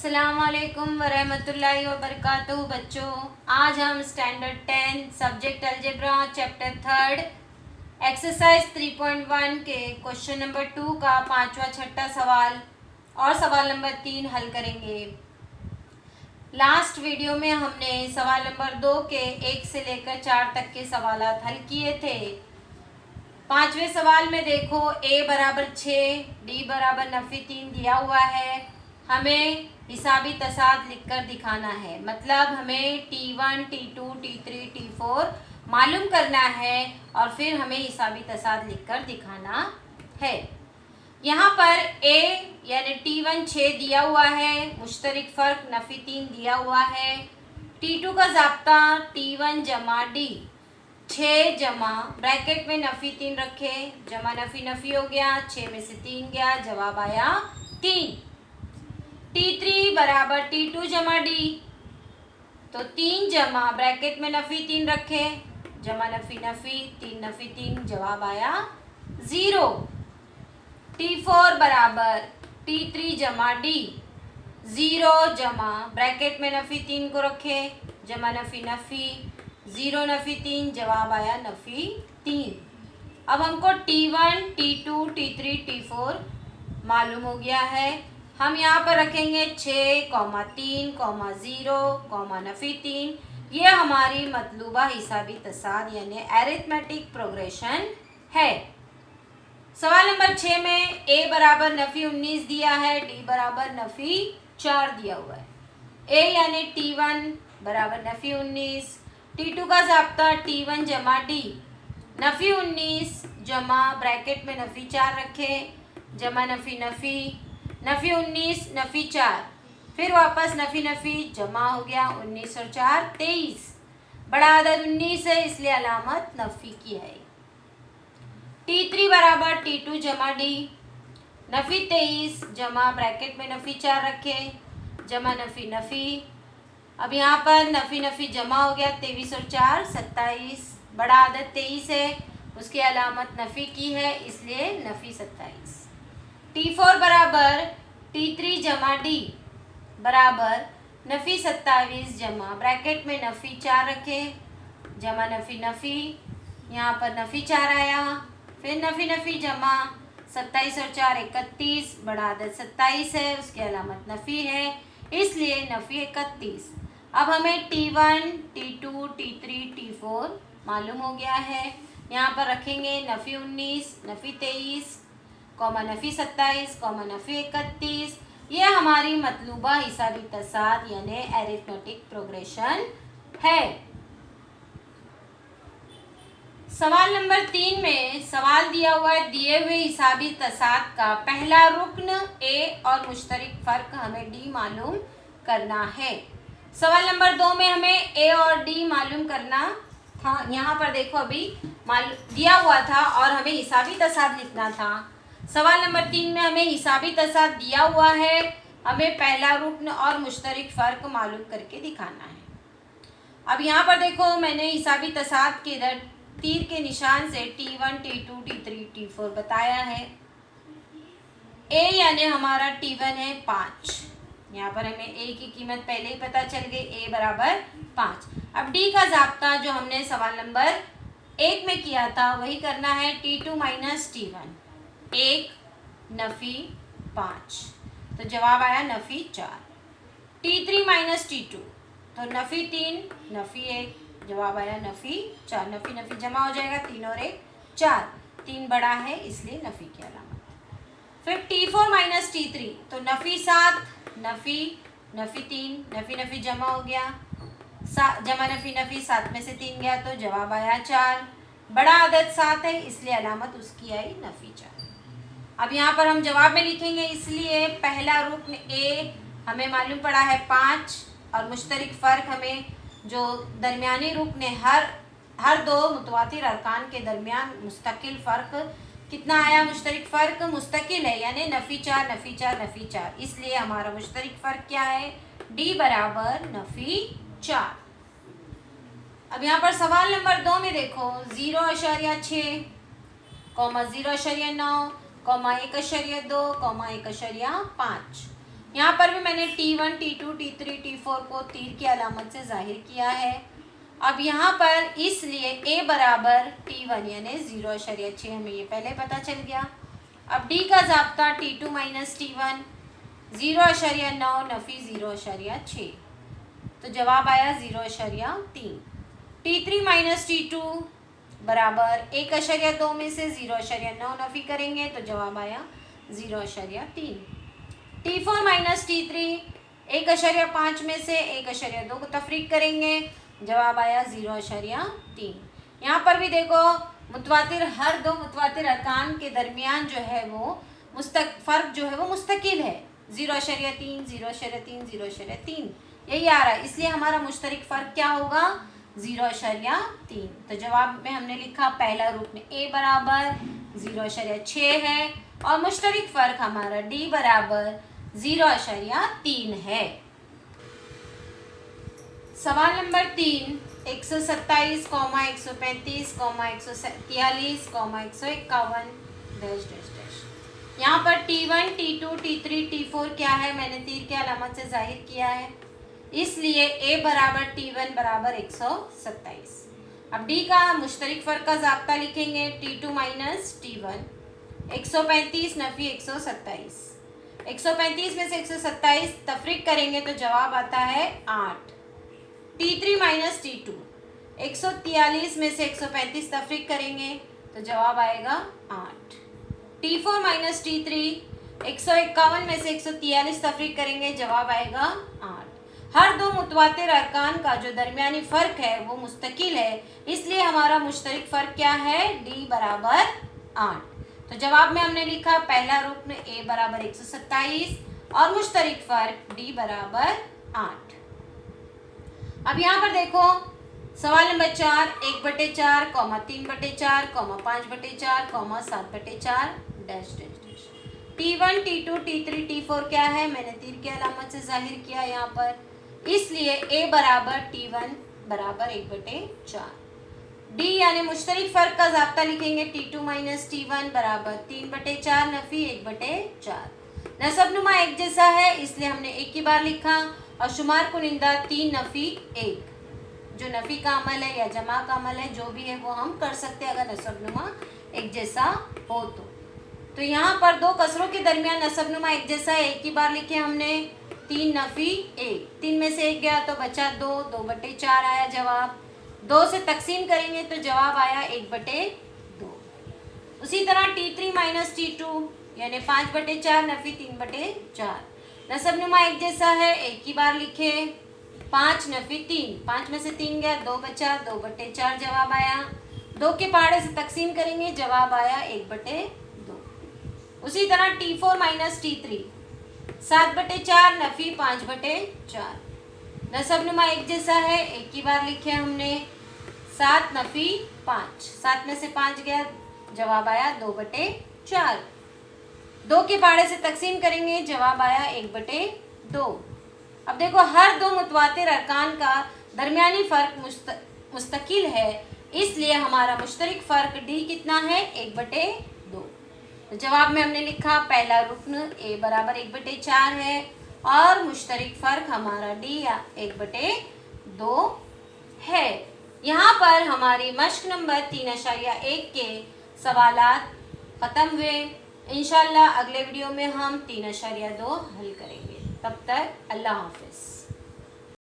अस्सलामुअलैकुम वरहमतुल्लाहि वबरकातुहू। बच्चों, आज हम standard 10 subject algebra chapter 3 exercise 3.1 के क्वेश्चन नंबर 2 का पांचवा छठा सवाल और सवाल नंबर 3 हल करेंगे। लास्ट वीडियो में हमने सवाल नंबर 2 के 1 से लेकर 4 तक के सवाल हल किए थे। पांचवें सवाल में देखो a बराबर 6, d बराबर नफी 3 दिया हुआ है। हमें हिसाबी तसाद लिखकर दिखाना है, मतलब हमें T1, T2, T3, T4 मालूम करना है और फिर हमें हिसाबी तसाद लिखकर दिखाना है। यहाँ पर a यानी T1 6 दिया हुआ है, मुश्तरिक फ़र्क नफ़ी 3 दिया हुआ है। T2 का ज़ाब्ता T1 जमा D 6 जमा ब्रैकेट में नफ़ी 3 रखे, जमा नफ़ी नफ़ी हो गया, 6 में से 3 गया, जवाब आया 3। T3 बराबर T2 जमा D, तो 3 जमा ब्रैकेट में नफ़ी 3 रखे, जमा नफ़ी नफ़ी 3 नफ़ी 3, जवाब आया 0। T4 बराबर T3 जमा D, 0 जमा ब्रैकेट में नफ़ी 3 को रखे, जमा नफ़ी नफ़ी 0 नफ़ी 3, जवाब आया नफ़ी 3। अब हमको T1, T2, T3, T4 मालूम हो गया है। हम यहाँ पर रखेंगे 6, 3, 0, नफ़ी 3। ये हमारी मतलूबा हिसाबी तसाद यानी एरिथमेटिक प्रोग्रेशन है। सवाल नंबर 6 में a बराबर नफ़ी 19 दिया है, d बराबर नफ़ी 4 दिया हुआ है। a यानी T1 बराबर नफ़ी 19, T2 का ज़ाब्ता T1 जमा d, नफ़ी 19 जमा ब्रैकेट में नफ़ी 4 रखे, जमा नफ़ी नफ़ी 19 नफ़ी 4, फिर वापस नफ़ी नफ़ी जमा हो गया, 19 और 4 23। बड़ा अदद 19 है इसलिए अलामत नफ़ी की है। T3 बराबर T2 जमा D, नफ़ी 23 जमा ब्रैकेट में नफ़ी 4 रखे, जमा नफ़ी नफ़ी। अब यहाँ पर नफ़ी नफ़ी जमा हो गया, 23 और 4 27। बड़ा अदद 23 है, उसकी अलामत नफ़ी की है इसलिए नफ़ी 27। T4 बराबर T3 जमा D बराबर नफ़ी 27 जमा ब्रैकेट में नफ़ी 4 रखे, जमा नफ़ी नफ़ी, यहाँ पर नफ़ी 4 आया, फिर नफ़ी नफ़ी जमा 27 और 4 31, बड़ा अदद 27 है, उसकी अलामत नफ़ी है इसलिए नफ़ी 31। अब हमें T1, T2, T3, T4 मालूम हो गया है। यहाँ पर रखेंगे नफ़ी 19, नफ़ी 23, नफ़ी 27, नफ़ी 31। ये हमारी मतलूबा हिसाबी तसाद यानी एरिथमेटिक प्रोग्रेशन है। सवाल नंबर 3 में सवाल दिया हुआ है, दिए हुए हिसाबी तसाद का पहला रुक्न a और मुश्तरिक फ़र्क हमें d मालूम करना है। सवाल नंबर 2 में हमें a और d मालूम करना था। यहाँ पर देखो अभी दिया हुआ था और हमें हिसाबी तसाद लिखना था। सवाल नंबर 3 में हमें हिसाबी तसाद दिया हुआ है, हमें पहला रुक्न और मुश्तरिक फ़र्क मालूम करके दिखाना है। अब यहाँ पर देखो मैंने हिसाबी तसाद के इधर तीर के निशान से T1, T2, T3, T4 बताया है। a यानी हमारा T1 है 5, यहाँ पर हमें a की कीमत पहले ही पता चल गई, a बराबर 5। अब d का ज़ाब्ता जो हमने सवाल नंबर 1 में किया था वही करना है, T2 माइनस T1 1 नफ़ी 5, तो जवाब आया नफ़ी 4। T3 माइनस T2 तो नफ़ी 3 नफ़ी 1, जवाब आया नफ़ी 4। नफ़ी नफ़ी जमा हो जाएगा, 3 और 1 4, 3 बड़ा है इसलिए नफ़ी की अलामत। फिर T4 माइनस T3 तो नफ़ी 7 नफ़ी 3 नफ़ी नफ़ी जमा हो गया, जमा नफ़ी नफ़ी 7 में से 3 गया तो जवाब आया 4। बड़ा अदद 7 है इसलिए अलामत उसकी आई नफ़ी 4। अब यहाँ पर हम जवाब में लिखेंगे, इसलिए पहला रुक्न a हमें मालूम पड़ा है 5 और मुश्तरिक फ़र्क हमें जो दरमियानी रुक्न हर दो मुतवातिर अरकान के दरमियान मुस्तकिल फ़र्क कितना आया, मुश्तरिक फ़र्क मुस्तकिल है यानी नफ़ी 4 नफ़ी 4 नफ़ी 4, इसलिए हमारा मुश्तरिक फ़र्क क्या है, d बराबर नफ़ी 4। अब यहाँ पर सवाल नंबर 2 में देखो 0.6, 0.9, 1.2, 1.5 यहाँ पर भी मैंने T1, T2, T3, T4 को तीर की अलामत से जाहिर किया है। अब यहाँ पर इसलिए a बराबर T1 यानी 0.6 हमें ये पहले पता चल गया। अब D का ज़ाब्ता T2 माइनस T1 0.9 नफ़ी 0.6, तो जवाब आया 0.3। T3 माइनस T2 बराबर 1.2 में से 0.9 नफ़ी करेंगे तो जवाब आया 0.3। T4 माइनस T3 1.5 में से 1.2 को तफरीक करेंगे, जवाब आया 0.3। यहाँ पर भी देखो मुतवातिर, हर दो मुतवातिर अरकान के दरमियान जो है वो फ़र्क जो है वो मुस्तकिल है, 0.3, 0.3, 0.3 यही आ रहा है, इसलिए हमारा मुश्तरक फ़र्क क्या होगा 0.3। तो जवाब में हमने लिखा पहला रुकन a बराबर 0.6 है और मुश्तरक फ़र्क हमारा d बराबर 0.3 है। सवाल नंबर 3, 127, 135, 143, 151 डैश डैश डैश। यहाँ पर T1, T2, T3, T4 क्या है, मैंने तीर के अलामत से जाहिर किया है, इसलिए a बराबर T1 बराबर 127। अब d का मुश्तरक फ़र्क का ज़ाब्ता लिखेंगे, T2 माइनस T1 135 नफ़ी 127, 135 में से 127 तफरीक करेंगे तो जवाब आता है 8। T3 माइनस T2 143 में से 135 तफरीक करेंगे तो जवाब आएगा 8। T4 माइनस T3 151 में से 143 तफरीक करेंगे, जवाब आएगा 8। हर दो मुतवातिर अरकान का जो दरमियानी फ़र्क है वो मुस्तकिल है, इसलिए हमारा मुश्तरक फ़र्क क्या है d बराबर 8। तो जवाब में हमने लिखा पहला रुकन a बराबर 127 और मुश्तरक फ़र्क d बराबर 8। अब यहाँ पर देखो सवाल number 4, 1/4, 3/4, 5/4, 7/4 dash dash dash. T1, T2, T3, T4 क्या है, मैंने तीर की अलामत से जाहिर किया यहाँ पर, इसलिए a बराबर T1 बराबर 1/4। d यानी मुश्तरक फ़र्क का ज़ाब्ता लिखेंगे, T2 माइनस T1 बराबर 3/4 नफ़ी 1/4। नसब नुमा एक जैसा है इसलिए हमने एक ही बार लिखा और शुमार कुनिंदा 3 नफ़ी 1, जो नफ़ी का अमल है या जमा का अमल है जो भी है वो हम कर सकते हैं अगर नसब नुमा एक जैसा हो तो यहाँ पर दो कसरों के दरमियान नसब नुमा एक जैसा है, एक ही बार लिखे हमने 3 नफ़ी 1, 3 में से 1 गया तो बचा 2, 2/4 आया जवाब, 2 से तकसीम करेंगे तो जवाब आया 1/2। उसी तरह T3 माइनस T2 यानी 5/4 नफ़ी 3/4, नसब नुमा एक जैसा है, एक ही बार लिखे 5 नफ़ी 3, 5 में से 3 गया 2 बचा, 2/4 जवाब आया, 2 के पहाड़े से तकसीम करेंगे जवाब आया 1/2। उसी तरह T4 माइनस T3 7/4 नफ़ी 5/4, नसब नुमा एक जैसा है, एक ही बार लिखे हमने 7 नफ़ी 5, 7 में से 5 गया जवाब आया 2/4, 2 के पहाड़े से तकसीम करेंगे जवाब आया 1/2। अब देखो हर दो मुतवातिर अरकान का दरमियानी फ़र्क मुस्तकिल है, इसलिए हमारा मुश्तरक फ़र्क d कितना है 1/2। तो जवाब में हमने लिखा पहला रुकन a बराबर 1/4 है और मुश्तरक फ़र्क हमारा d 1/2 है। यहाँ पर हमारी मश्क नंबर 3.1 के सवालात ख़त्म हुए। इंशाअल्लाह अगले वीडियो में हम 3.2 हल करेंगे। तब तक अल्लाह हाफ़िज़।